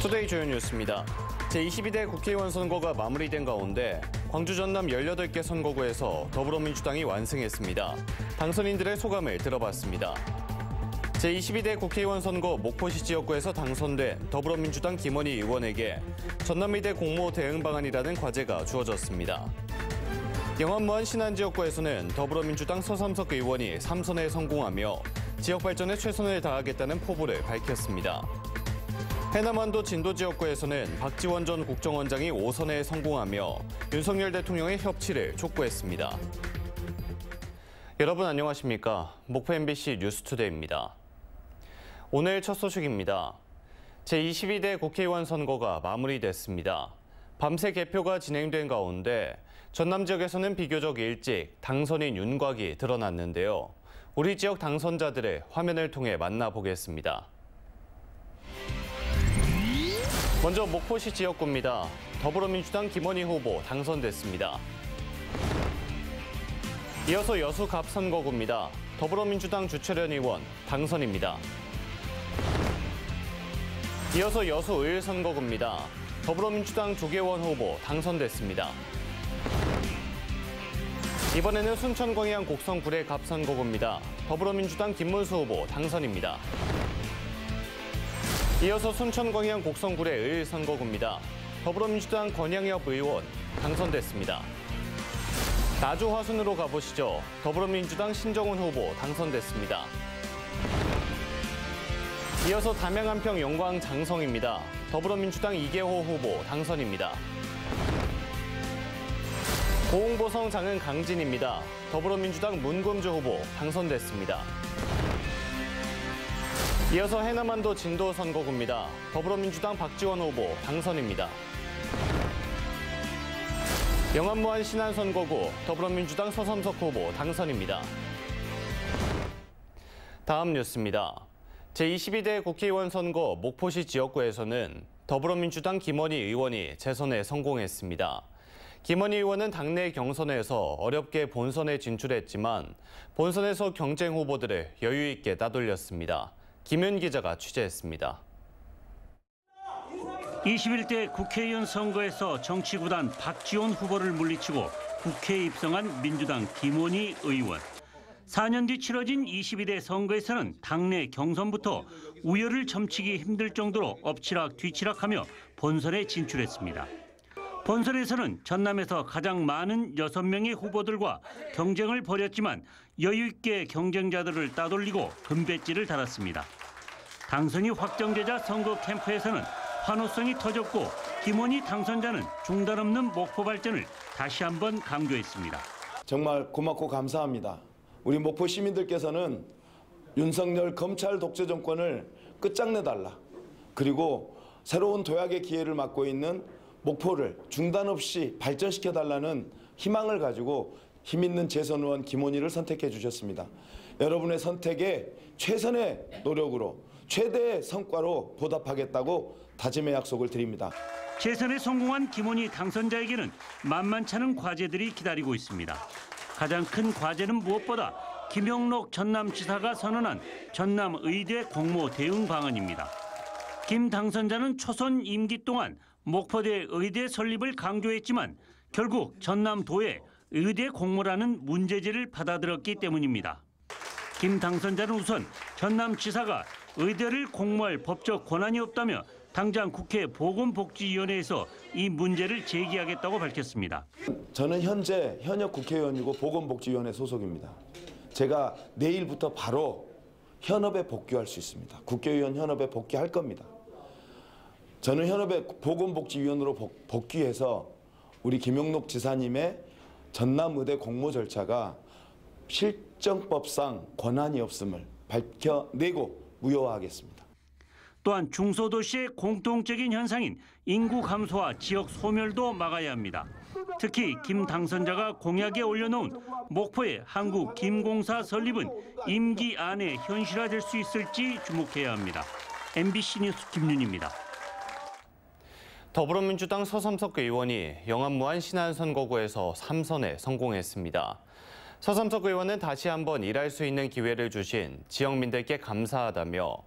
투데이 주요 뉴스입니다. 제22대 국회의원 선거가 마무리된 가운데 광주 전남 18개 선거구에서 더불어민주당이 완승했습니다. 당선인들의 소감을 들어봤습니다. 제22대 국회의원 선거 목포시 지역구에서 당선된 더불어민주당 김원희 의원에게 전남의대 공모 대응 방안이라는 과제가 주어졌습니다. 영암무안 신안지역구에서는 더불어민주당 서삼석 의원이 3선에 성공하며 지역 발전에 최선을 다하겠다는 포부를 밝혔습니다. 해남완도 진도지역구에서는 박지원 전 국정원장이 5선에 성공하며 윤석열 대통령의 협치를 촉구했습니다. 여러분 안녕하십니까? 목포 MBC 뉴스투데이입니다. 오늘 첫 소식입니다. 제22대 국회의원 선거가 마무리됐습니다. 밤새 개표가 진행된 가운데 전남 지역에서는 비교적 일찍 당선인 윤곽이 드러났는데요. 우리 지역 당선자들의 화면을 통해 만나보겠습니다. 먼저 목포시 지역구입니다. 더불어민주당 김원희 후보 당선됐습니다. 이어서 여수 갑선거구입니다. 더불어민주당 주철현 의원 당선입니다. 이어서 여수 을 선거구입니다. 더불어민주당 조계원 후보 당선됐습니다. 이번에는 순천광양 곡성 구례 갑선거구입니다. 더불어민주당 김문수 후보 당선입니다. 이어서 순천광양 곡성 구례 을 선거구입니다. 더불어민주당 권양엽 의원 당선됐습니다. 나주 화순으로 가보시죠. 더불어민주당 신정훈 후보 당선됐습니다. 이어서 담양 한평 영광 장성입니다. 더불어민주당 이계호 후보 당선입니다. 고흥보성 장흥 강진입니다. 더불어민주당 문금주 후보 당선됐습니다. 이어서 해남완도 진도 선거구입니다. 더불어민주당 박지원 후보 당선입니다. 영암무안 신안 선거구 더불어민주당 서삼석 후보 당선입니다. 다음 뉴스입니다. 제22대 국회의원 선거 목포시 지역구에서는 더불어민주당 김원희 의원이 재선에 성공했습니다. 김원희 의원은 당내 경선에서 어렵게 본선에 진출했지만 본선에서 경쟁 후보들을 여유 있게 따돌렸습니다. 김윤 기자가 취재했습니다. 21대 국회의원 선거에서 정치구단 박지원 후보를 물리치고 국회에 입성한 민주당 김원희 의원. 4년 뒤 치러진 22대 선거에서는 당내 경선부터 우열을 점치기 힘들 정도로 엎치락 뒤치락하며 본선에 진출했습니다. 본선에서는 전남에서 가장 많은 6명의 후보들과 경쟁을 벌였지만 여유 있게 경쟁자들을 따돌리고 금배지를 달았습니다. 당선이 확정되자 선거 캠프에서는 환호성이 터졌고 김원희 당선자는 중단 없는 목포 발전을 다시 한번 강조했습니다. 정말 고맙고 감사합니다. 우리 목포 시민들께서는 윤석열 검찰 독재 정권을 끝장내달라. 그리고 새로운 도약의 기회를 맞고 있는 목포를 중단 없이 발전시켜달라는 희망을 가지고 힘있는 재선 의원 김원희를 선택해 주셨습니다. 여러분의 선택에 최선의 노력으로 최대의 성과로 보답하겠다고 다짐의 약속을 드립니다. 재선에 성공한 김원희 당선자에게는 만만치 않은 과제들이 기다리고 있습니다. 가장 큰 과제는 무엇보다 김영록 전남지사가 선언한 전남의대 공모 대응 방안입니다. 김 당선자는 초선 임기 동안 목포대 의대 설립을 강조했지만 결국 전남도에 의대 공모라는 문제제를 받아들였기 때문입니다. 김 당선자는 우선 전남지사가 의대를 공모할 법적 권한이 없다며 당장 국회 보건복지위원회에서 이 문제를 제기하겠다고 밝혔습니다. 저는 현재 현역 국회의원이고 보건복지위원회 소속입니다. 제가 내일부터 바로 현업에 복귀할 수 있습니다. 국회의원 현업에 복귀할 겁니다. 저는 현업의 보건복지위원으로 복귀해서 우리 김영록 지사님의 전남의대 공모 절차가 실정법상 권한이 없음을 밝혀내고 무효화하겠습니다. 또한 중소도시의 공통적인 현상인 인구 감소와 지역 소멸도 막아야 합니다. 특히 김 당선자가 공약에 올려놓은 목포의 한국김공사 설립은 임기 안에 현실화될 수 있을지 주목해야 합니다. MBC 뉴스 김윤입니다. 더불어민주당 서삼석 의원이 영암무안 신안 선거구에서 3선에 성공했습니다. 서삼석 의원은 다시 한번 일할 수 있는 기회를 주신 지역민들께 감사하다며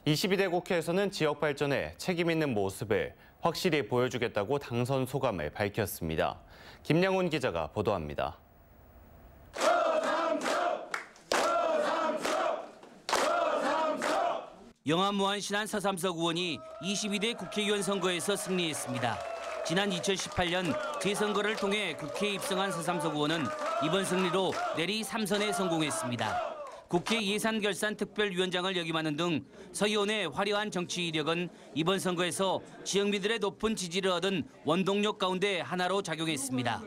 22대 국회에서는 지역 발전에 책임 있는 모습을 확실히 보여주겠다고 당선 소감을 밝혔습니다. 김양훈 기자가 보도합니다. 영암무안 신안 서삼석 의원이 22대 국회의원 선거에서 승리했습니다. 지난 2018년 재선거를 통해 국회에 입성한 서삼석 의원은 이번 승리로 내리 3선에 성공했습니다. 국회 예산결산특별위원장을 역임하는 등 서 의원의 화려한 정치 이력은 이번 선거에서 지역민들의 높은 지지를 얻은 원동력 가운데 하나로 작용했습니다.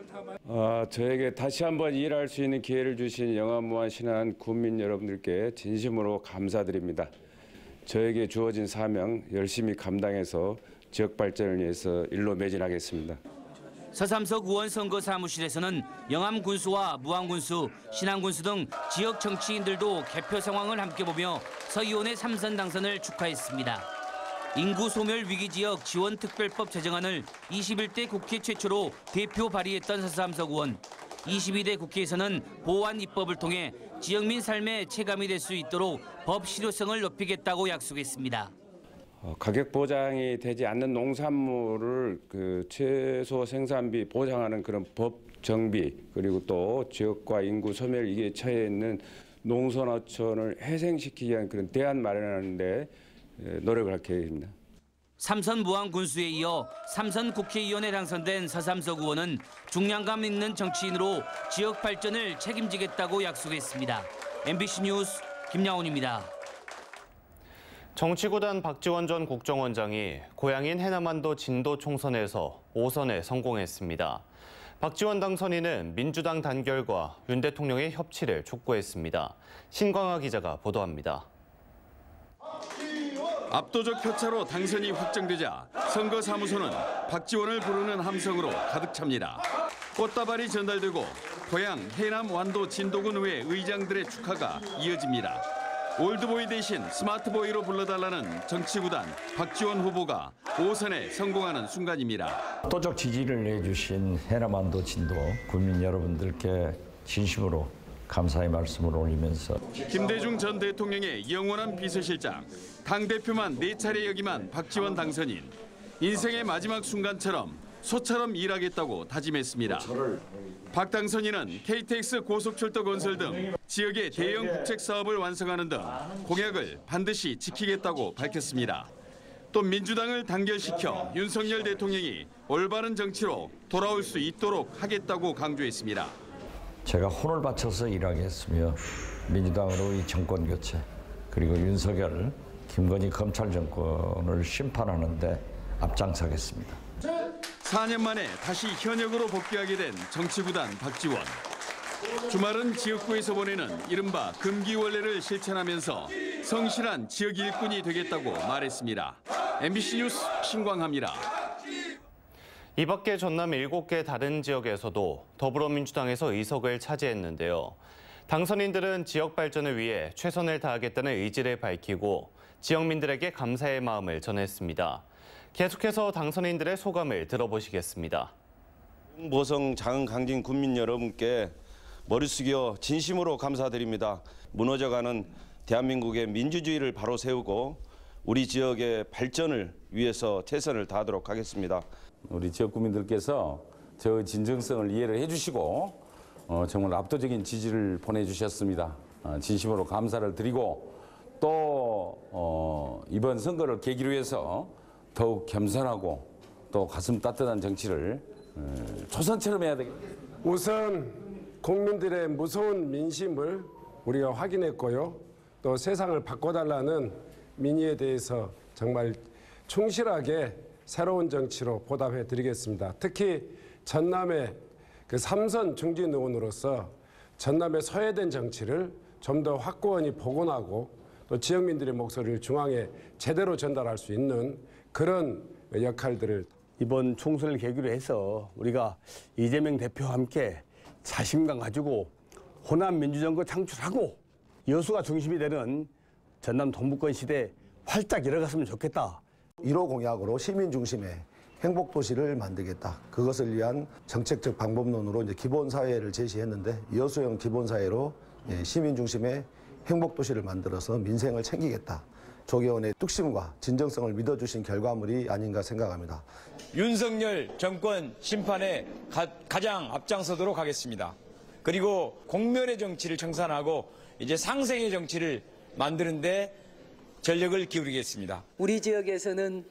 저에게 다시 한번 일할 수 있는 기회를 주신 영암무안 신안 국민 여러분들께 진심으로 감사드립니다. 저에게 주어진 사명 열심히 감당해서 지역 발전을 위해서 일로 매진하겠습니다. 서삼석 의원 선거 사무실에서는 영암군수와 무안군수, 신안군수 등 지역 정치인들도 개표 상황을 함께 보며 서 의원의 3선 당선을 축하했습니다. 인구 소멸 위기 지역 지원 특별법 제정안을 21대 국회 최초로 대표 발의했던 서삼석 의원. 22대 국회에서는 보완 입법을 통해 지역민 삶에 체감이 될 수 있도록 법 실효성을 높이겠다고 약속했습니다. 가격 보장이 되지 않는 농산물을 최소 생산비 보장하는 그런 법 정비, 그리고 또 지역과 인구 소멸 위기에 처해 있는 농촌어촌을 회생시키기 위한 그런 대안 마련하는 데 노력을 할 계획입니다. 3선 무안군수에 이어 3선 국회의원에 당선된 서삼석 의원은 중량감 있는 정치인으로 지역 발전을 책임지겠다고 약속했습니다. MBC 뉴스 김양훈입니다. 정치구단 박지원 전 국정원장이 고향인 해남안도 진도 총선에서 5선에 성공했습니다. 박지원 당선인은 민주당 단결과 윤 대통령의 협치를 촉구했습니다. 신광하 기자가 보도합니다. 압도적 표차로 당선이 확정되자 선거사무소는 박지원을 부르는 함성으로 가득 찹니다. 꽃다발이 전달되고 고향 해남 완도 진도군 의회 의장들의 축하가 이어집니다. 올드보이 대신 스마트보이로 불러달라는 정치구단 박지원 후보가 5선에 성공하는 순간입니다. 압도적 지지를 내주신 해남완도 진도 국민 여러분들께 진심으로 감사의 말씀을 올리면서 김대중 전 대통령의 영원한 비서실장, 당대표만 4차례 역임한 박지원 당선인. 인생의 마지막 순간처럼 소처럼 일하겠다고 다짐했습니다. 박 당선인은 KTX 고속철도 건설 등 지역의 대형 국책 사업을 완성하는 등 공약을 반드시 지키겠다고 밝혔습니다. 또 민주당을 단결시켜 윤석열 대통령이 올바른 정치로 돌아올 수 있도록 하겠다고 강조했습니다. 제가 혼을 바쳐서 일하겠으며 민주당으로 이 정권 교체 그리고 윤석열, 김건희 검찰 정권을 심판하는 데 앞장서겠습니다. 4년 만에 다시 현역으로 복귀하게 된 정치구단 박지원. 주말은 지역구에서 보내는 이른바 금기원래를 실천하면서 성실한 지역 일꾼이 되겠다고 말했습니다. MBC 뉴스 신광하입니다. 이 밖에 전남 7개 다른 지역에서도 더불어민주당에서 의석을 차지했는데요. 당선인들은 지역 발전을 위해 최선을 다하겠다는 의지를 밝히고 지역민들에게 감사의 마음을 전했습니다. 계속해서 당선인들의 소감을 들어보시겠습니다. 모성 장흥 강진 군민 여러분께 머리 숙여 진심으로 감사드립니다. 무너져가는 대한민국의 민주주의를 바로 세우고 우리 지역의 발전을 위해서 최선을 다하도록 하겠습니다. 우리 지역 국민들께서 저 진정성을 이해를 해주시고 정말 압도적인 지지를 보내주셨습니다. 진심으로 감사를 드리고 또 이번 선거를 계기로 해서 더욱 겸손하고 또 가슴 따뜻한 정치를 초선처럼 해야 되겠습니다. 우선 국민들의 무서운 민심을 우리가 확인했고요. 또 세상을 바꿔달라는 민의에 대해서 정말 충실하게 새로운 정치로 보답해 드리겠습니다. 특히 전남의 그 3선 중진 의원으로서 전남의 소외된 정치를 좀 더 확고히 복원하고 또 지역민들의 목소리를 중앙에 제대로 전달할 수 있는 그런 역할들을 이번 총선을 계기로 해서 우리가 이재명 대표와 함께 자신감 가지고 호남 민주정부 창출하고 여수가 중심이 되는 전남 동부권 시대 활짝 일어갔으면 좋겠다. 1호 공약으로 시민 중심의 행복도시를 만들겠다. 그것을 위한 정책적 방법론으로 이제 기본사회를 제시했는데 여수형 기본사회로 시민 중심의 행복도시를 만들어서 민생을 챙기겠다. 조계원의 뚝심과 진정성을 믿어주신 결과물이 아닌가 생각합니다. 윤석열 정권 심판에 가장 앞장서도록 하겠습니다. 그리고 공면의 정치를 청산하고 이제 상생의 정치를 만드는데 전력을 기울이겠습니다. 우리 지역에서는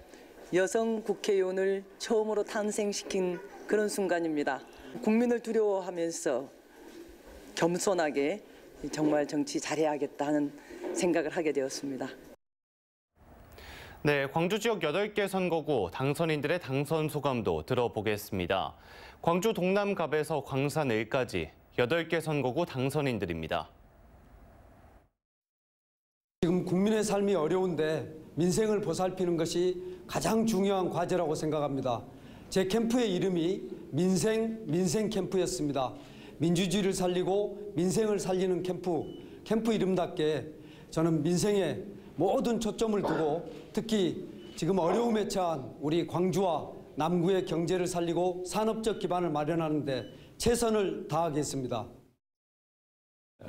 여성 국회의원을 처음으로 탄생시킨 그런 순간입니다. 국민을 두려워하면서 겸손하게 정말 정치 잘해야겠다 하는 생각을 하게 되었습니다. 네, 광주 지역 8개 선거구 당선인들의 당선 소감도 들어보겠습니다. 광주 동남갑에서 광산을까지 8개 선거구 당선인들입니다. 지금 국민의 삶이 어려운데 민생을 보살피는 것이 가장 중요한 과제라고 생각합니다. 제 캠프의 이름이 민생 캠프였습니다. 민주주의를 살리고 민생을 살리는 캠프 이름답게 저는 민생에 모든 초점을 두고 특히 지금 어려움에 처한 우리 광주와 남구의 경제를 살리고 산업적 기반을 마련하는 데 최선을 다하겠습니다.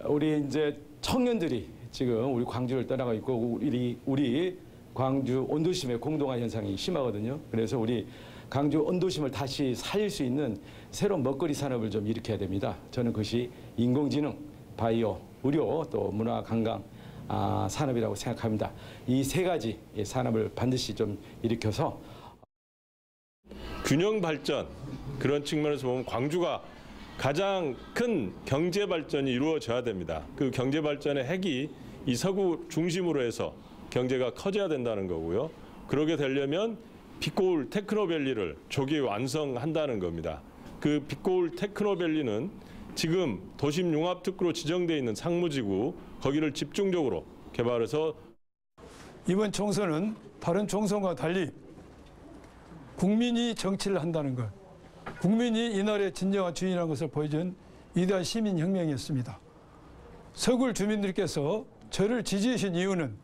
우리 이제 청년들이 지금 우리 광주를 떠나가 있고 우리 광주 온도심의 공동화 현상이 심하거든요. 그래서 우리 광주 온도심을 다시 살릴 수 있는 새로운 먹거리 산업을 좀 일으켜야 됩니다. 저는 그것이 인공지능, 바이오, 의료, 또 문화, 관광 산업이라고 생각합니다. 이 세 가지 산업을 반드시 좀 일으켜서 균형 발전, 그런 측면에서 보면 광주가 가장 큰 경제 발전이 이루어져야 됩니다. 그 경제 발전의 핵이 이 서구 중심으로 해서 경제가 커져야 된다는 거고요. 그러게 되려면 빛고울 테크노밸리를 조기 완성한다는 겁니다. 그 빛고울 테크노밸리는 지금 도심 융합특구로 지정되어 있는 상무지구, 거기를 집중적으로 개발해서 이번 총선은 다른 총선과 달리 국민이 정치를 한다는 것, 국민이 이 나라의 진정한 주인이라는 것을 보여준 위대한 시민혁명이었습니다. 서울 주민들께서 저를 지지해 주신 이유는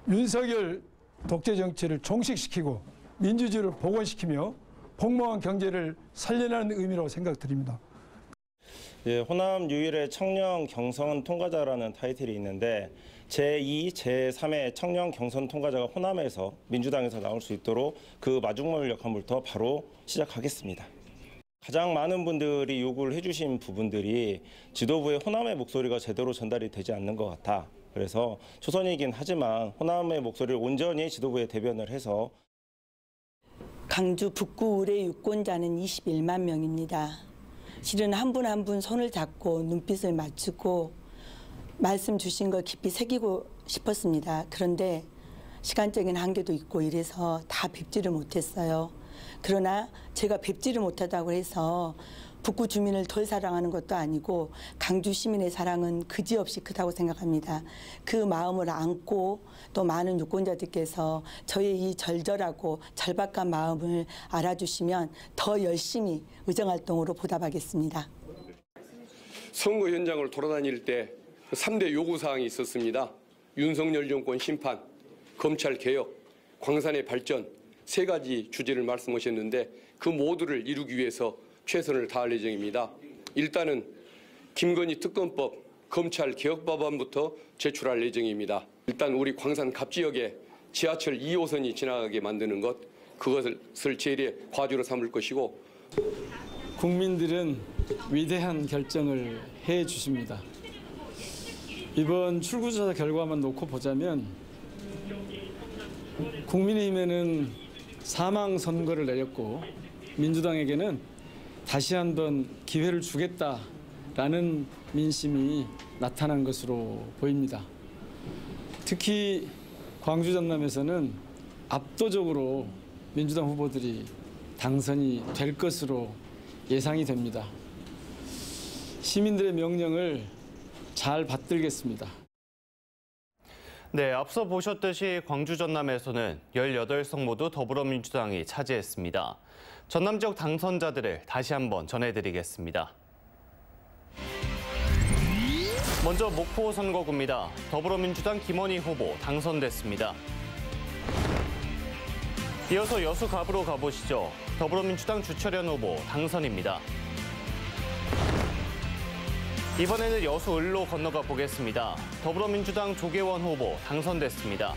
윤석열 독재 정치를 종식시키고 민주주의를 복원시키며 폭망한 경제를 살려내는 의미라고 생각드립니다. 예, 호남 유일의 청년 경선 통과자라는 타이틀이 있는데 제2, 제3의 청년 경선 통과자가 호남에서 민주당에서 나올 수 있도록 그 마중물 역할부터 바로 시작하겠습니다. 가장 많은 분들이 요구를 해주신 부분들이 지도부의 호남의 목소리가 제대로 전달이 되지 않는 것 같아. 그래서 초선이긴 하지만 호남의 목소리를 온전히 지도부에 대변을 해서 광주 북구 의뢰 유권자는 21만 명입니다. 실은 한 분 한 분 손을 잡고 눈빛을 맞추고 말씀 주신 걸 깊이 새기고 싶었습니다. 그런데 시간적인 한계도 있고 이래서 다 뵙지를 못했어요. 그러나 제가 뵙지를 못하다고 해서 북구 주민을 덜 사랑하는 것도 아니고 광주 시민의 사랑은 그지없이 크다고 생각합니다. 그 마음을 안고 또 많은 유권자들께서 저의 이 절절하고 절박한 마음을 알아주시면 더 열심히 의정활동으로 보답하겠습니다. 선거 현장을 돌아다닐 때 3대 요구사항이 있었습니다. 윤석열 정권 심판, 검찰 개혁, 광산의 발전 3가지 주제를 말씀하셨는데 그 모두를 이루기 위해서 최선을 다할 예정입니다. 일단은 김건희 특검법, 검찰 개혁 법안부터 제출할 예정입니다. 일단 우리 광산 갑지역에 지하철 2호선이 지나가게 만드는 것, 그것을 제일의 과제로 삼을 것이고 국민들은 위대한 결정을 해 주십니다. 이번 출구조사 결과만 놓고 보자면 국민의힘에는 사망 선고를 내렸고 민주당에게는 다시 한번 기회를 주겠다라는 민심이 나타난 것으로 보입니다. 특히 광주 전남에서는 압도적으로 민주당 후보들이 당선이 될 것으로 예상이 됩니다. 시민들의 명령을 잘 받들겠습니다. 네, 앞서 보셨듯이 광주 전남에서는 18석 모두 더불어민주당이 차지했습니다. 전남 지역 당선자들을 다시 한번 전해드리겠습니다. 먼저 목포 선거구입니다. 더불어민주당 김원희 후보 당선됐습니다. 이어서 여수갑으로 가보시죠. 더불어민주당 주철현 후보 당선입니다. 이번에는 여수 을로 건너가 보겠습니다. 더불어민주당 조계원 후보 당선됐습니다.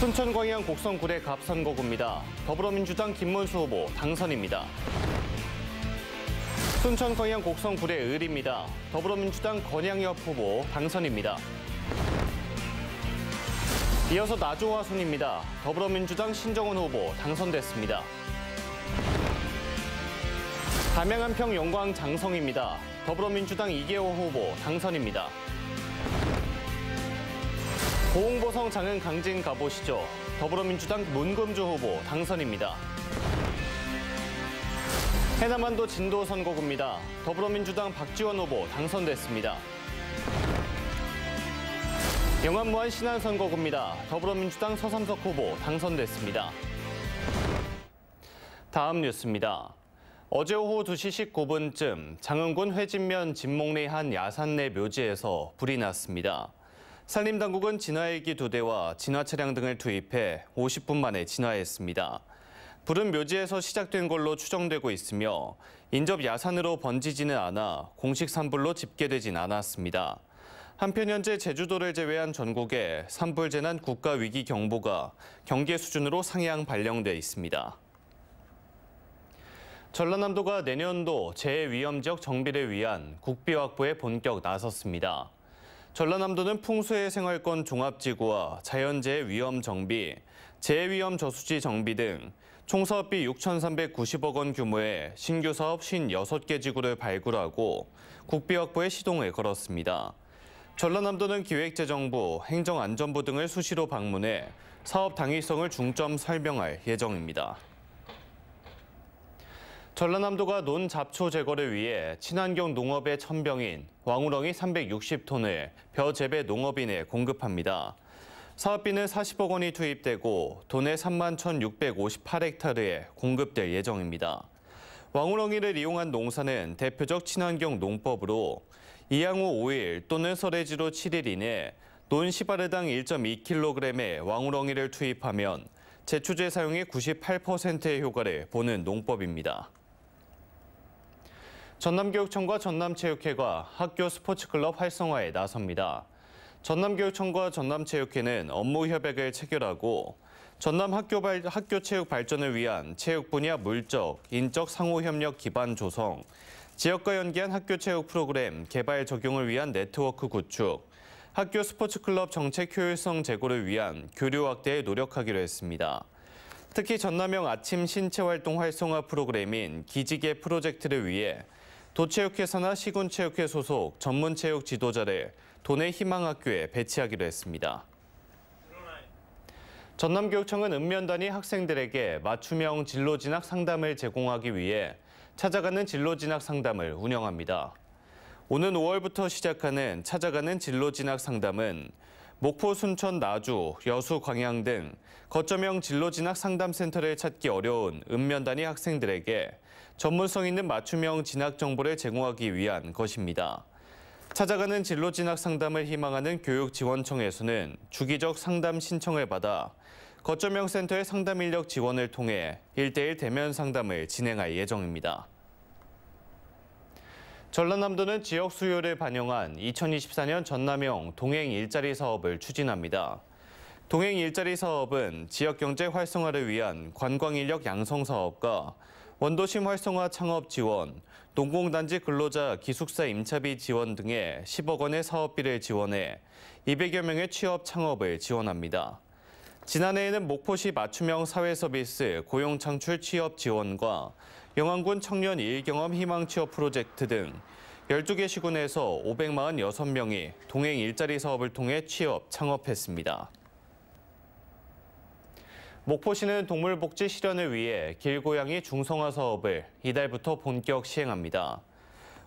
순천광양 곡성 구례 갑선거구입니다. 더불어민주당 김문수 후보 당선입니다. 순천광양 곡성 구례 을입니다. 더불어민주당 권양엽 후보 당선입니다. 이어서 나주와 순입니다. 더불어민주당 신정훈 후보 당선됐습니다. 담양한평 영광 장성입니다. 더불어민주당 이계호 후보 당선입니다. 고흥보성 장흥 강진 가보시죠. 더불어민주당 문금주 후보 당선입니다. 해남안도 진도 선거구입니다. 더불어민주당 박지원 후보 당선됐습니다. 영암무안 신안 선거구입니다. 더불어민주당 서삼석 후보 당선됐습니다. 다음 뉴스입니다. 어제 오후 2시 19분쯤 장흥군 회진면 진목리 한 야산 내 묘지에서 불이 났습니다. 산림당국은 진화헬기 2대와 진화 차량 등을 투입해 50분 만에 진화했습니다. 불은 묘지에서 시작된 걸로 추정되고 있으며 인접 야산으로 번지지는 않아 공식 산불로 집계되진 않았습니다. 한편 현재 제주도를 제외한 전국에 산불 재난 국가위기 경보가 경계 수준으로 상향 발령돼 있습니다. 전라남도가 내년도 재해위험지역 정비를 위한 국비 확보에 본격 나섰습니다. 전라남도는 풍수해 생활권 종합지구와 자연재해 위험 정비, 재해위험 저수지 정비 등 총 사업비 6,390억 원 규모의 신규 사업 56개 지구를 발굴하고 국비 확보에 시동을 걸었습니다. 전라남도는 기획재정부, 행정안전부 등을 수시로 방문해 사업 당위성을 중점 설명할 예정입니다. 전라남도가 논잡초 제거를 위해 친환경 농업의 천병인 왕우렁이 360톤을 벼재배 농업인에 공급합니다. 사업비는 40억 원이 투입되고 도내 31,658헥타르에 공급될 예정입니다. 왕우렁이를 이용한 농사는 대표적 친환경 농법으로 이양 후 5일 또는 설해지로 7일 이내 논 시바르당 1.2kg의 왕우렁이를 투입하면 제초제 사용의 98%의 효과를 보는 농법입니다. 전남교육청과 전남체육회가 학교 스포츠클럽 활성화에 나섭니다. 전남교육청과 전남체육회는 업무 협약을 체결하고 전남 학교 체육 발전을 위한 체육 분야 물적, 인적 상호협력 기반 조성, 지역과 연계한 학교 체육 프로그램 개발 적용을 위한 네트워크 구축, 학교 스포츠클럽 정책 효율성 제고를 위한 교류 확대에 노력하기로 했습니다. 특히 전남형 아침 신체활동 활성화 프로그램인 기지개 프로젝트를 위해 도체육회사나 시군체육회 소속 전문체육 지도자를 도내 희망학교에 배치하기로 했습니다. 전남교육청은 읍면단위 학생들에게 맞춤형 진로진학 상담을 제공하기 위해 찾아가는 진로진학 상담을 운영합니다. 오는 5월부터 시작하는 찾아가는 진로진학 상담은 목포, 순천, 나주, 여수, 광양 등 거점형 진로진학 상담센터를 찾기 어려운 읍면단위 학생들에게 전문성 있는 맞춤형 진학 정보를 제공하기 위한 것입니다. 찾아가는 진로진학 상담을 희망하는 교육지원청에서는 주기적 상담 신청을 받아 거점형 센터의 상담 인력 지원을 통해 1대1 대면 상담을 진행할 예정입니다. 전라남도는 지역 수요를 반영한 2024년 전남형 동행 일자리 사업을 추진합니다. 동행 일자리 사업은 지역 경제 활성화를 위한 관광 인력 양성 사업과 원도심 활성화 창업 지원, 농공단지 근로자 기숙사 임차비 지원 등의 10억 원의 사업비를 지원해 200여 명의 취업 창업을 지원합니다. 지난해에는 목포시 맞춤형 사회서비스 고용창출 취업 지원과 영암군 청년 일경험 희망 취업 프로젝트 등 12개 시군에서 546명이 동행 일자리 사업을 통해 취업 창업했습니다. 목포시는 동물복지 실현을 위해 길고양이 중성화 사업을 이달부터 본격 시행합니다.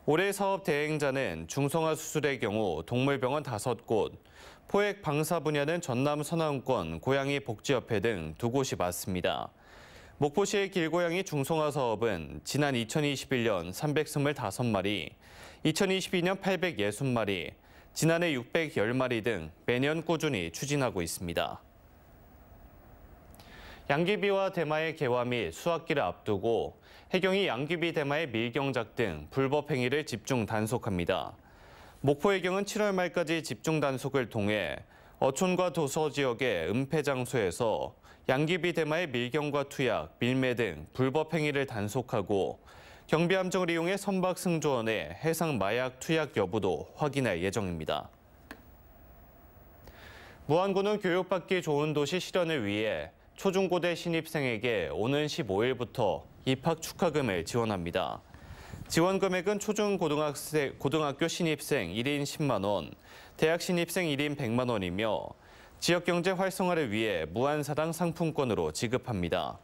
올해 사업 대행자는 중성화 수술의 경우 동물병원 5곳, 포획 방사 분야는 전남 서남권 고양이 복지협회 등 2곳이 맡습니다. 목포시의 길고양이 중성화 사업은 지난 2021년 325마리, 2022년 860마리, 지난해 610마리 등 매년 꾸준히 추진하고 있습니다. 양귀비와 대마의 개화 및 수확기를 앞두고 해경이 양귀비, 대마의 밀경작 등 불법 행위를 집중 단속합니다. 목포해경은 7월 말까지 집중 단속을 통해 어촌과 도서 지역의 은폐 장소에서 양귀비, 대마의 밀경과 투약, 밀매 등 불법 행위를 단속하고 경비함정을 이용해 선박 승조원의 해상 마약 투약 여부도 확인할 예정입니다. 무안군은 교육받기 좋은 도시 실현을 위해 초중고대 신입생에게 오는 15일부터 입학 축하금을 지원합니다. 지원 금액은 초중고등학교 신입생 1인 10만 원, 대학 신입생 1인 100만 원이며 지역경제 활성화를 위해 무안사당 상품권으로 지급합니다.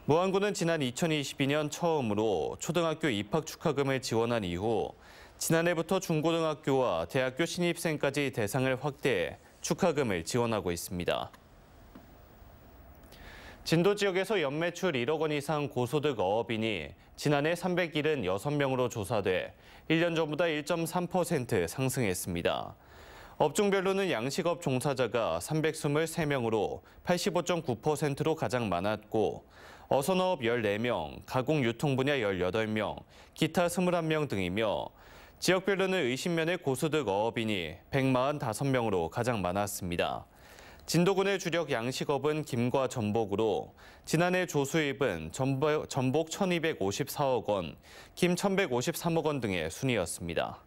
무안군은 지난 2022년 처음으로 초등학교 입학 축하금을 지원한 이후 지난해부터 중고등학교와 대학교 신입생까지 대상을 확대해 축하금을 지원하고 있습니다. 진도 지역에서 연매출 1억 원 이상 고소득 어업인이 지난해 376명으로 조사돼 1년 전보다 1.3% 상승했습니다. 업종별로는 양식업 종사자가 323명으로 85.9%로 가장 많았고 어선어업 14명, 가공 유통 분야 18명, 기타 21명 등이며 지역별로는 의심면의 고소득 어업인이 145명으로 가장 많았습니다. 진도군의 주력 양식업은 김과 전복으로 지난해 조수입은 전복 1,254억 원, 김 1,153억 원 등의 순이었습니다.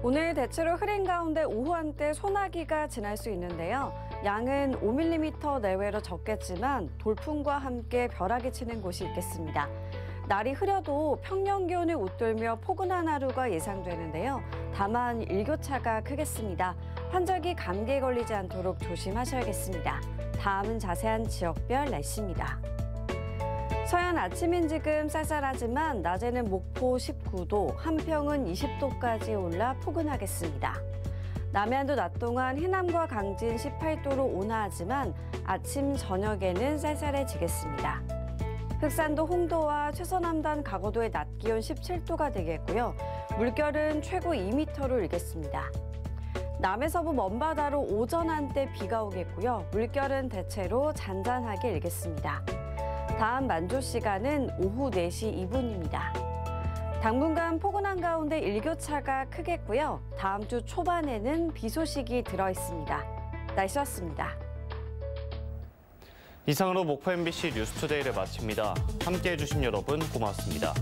오늘 대체로 흐린 가운데 오후 한때 소나기가 지날 수 있는데요. 양은 5mm 내외로 적겠지만 돌풍과 함께 벼락이 치는 곳이 있겠습니다. 날이 흐려도 평년 기온을 웃돌며 포근한 하루가 예상되는데요. 다만 일교차가 크겠습니다. 환절기 감기에 걸리지 않도록 조심하셔야겠습니다. 다음은 자세한 지역별 날씨입니다. 서해안 아침인 지금 쌀쌀하지만 낮에는 목포 19도, 한평은 20도까지 올라 포근하겠습니다. 남해안도 낮 동안 해남과 강진 18도로 온화하지만 아침, 저녁에는 쌀쌀해지겠습니다. 흑산도 홍도와 최서남단 가거도의 낮 기온 17도가 되겠고요. 물결은 최고 2m로 일겠습니다. 남해서부 먼바다로 오전 한때 비가 오겠고요. 물결은 대체로 잔잔하게 일겠습니다. 다음 만조 시간은 오후 4시 2분입니다. 당분간 포근한 가운데 일교차가 크겠고요. 다음 주 초반에는 비 소식이 들어있습니다. 날씨였습니다. 이상으로 목포 MBC 뉴스투데이를 마칩니다. 함께해 주신 여러분 고맙습니다.